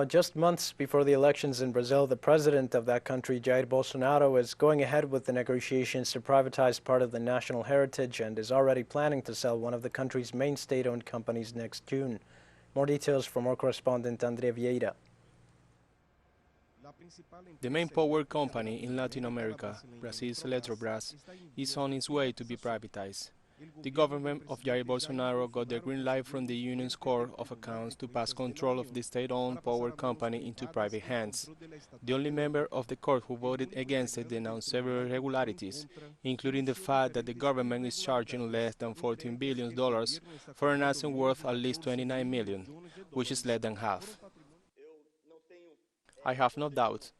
Just months before the elections in Brazil, the president of that country, Jair Bolsonaro, is going ahead with the negotiations to privatize part of the national heritage and is already planning to sell one of the country's main state-owned companies next June. More details from our correspondent, Andrea Vieira. The main power company in Latin America, Brazil's Eletrobras, is on its way to be privatized. The government of Jair Bolsonaro got the green light from the Union's Court of Accounts to pass control of the state-owned power company into private hands. The only member of the court who voted against it denounced several irregularities, including the fact that the government is charging less than $14 billion for an asset worth at least $29 million, which is less than half. I have no doubt.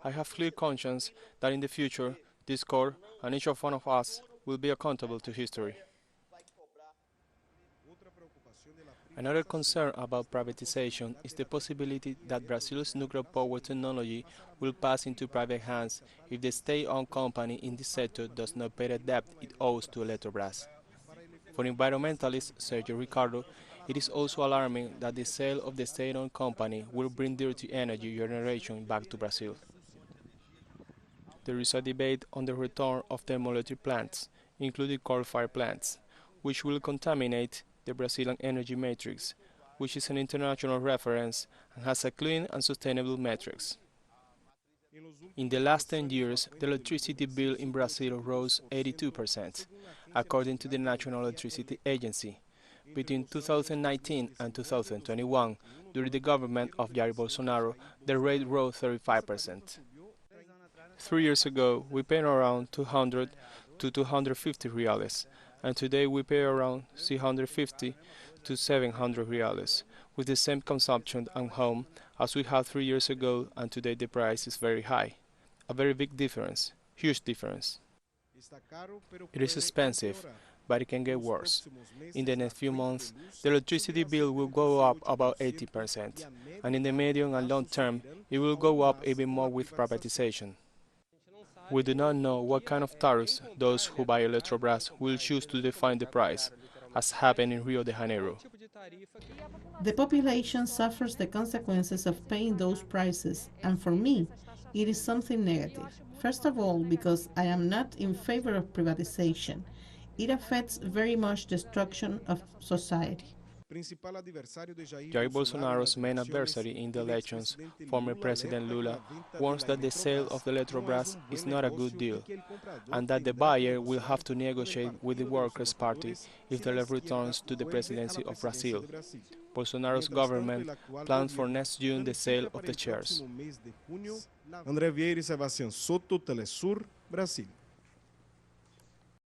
I have clear conscience that in the future, this court and each one of us will be accountable to history. Another concern about privatization is the possibility that Brazil's nuclear power technology will pass into private hands if the state-owned company in this sector does not pay the debt it owes to Eletrobras. For environmentalist Sergio Ricardo, it is also alarming that the sale of the state-owned company will bring dirty energy generation back to Brazil. There is a debate on the return of thermoelectric plants, including coal-fired plants, which will contaminate the Brazilian energy matrix, which is an international reference and has a clean and sustainable matrix. In the last 10 years, the electricity bill in Brazil rose 82%, according to the National Electricity Agency. Between 2019 and 2021, during the government of Jair Bolsonaro, the rate rose 35%. 3 years ago, we paid around 200 to 250 reales, and today we pay around 650 to 700 reales, with the same consumption at home as we had 3 years ago, and today the price is very high. A very big difference, huge difference. It is expensive, but it can get worse. In the next few months, the electricity bill will go up about 80%, and in the medium and long term, it will go up even more with privatization. We do not know what kind of tariffs those who buy Eletrobras will choose to define the price, as happened in Rio de Janeiro. The population suffers the consequences of paying those prices, and for me, it is something negative. First of all, because I am not in favor of privatization. It affects very much the structure of society. Jair Bolsonaro's main adversary in the elections, former President Lula, warns that the sale of the Eletrobras is not a good deal, and that the buyer will have to negotiate with the Workers' Party if the left returns to the presidency of Brazil. Bolsonaro's government plans for next June the sale of the shares. André Vieira e Sebastião Soto, teleSUR, Brasil.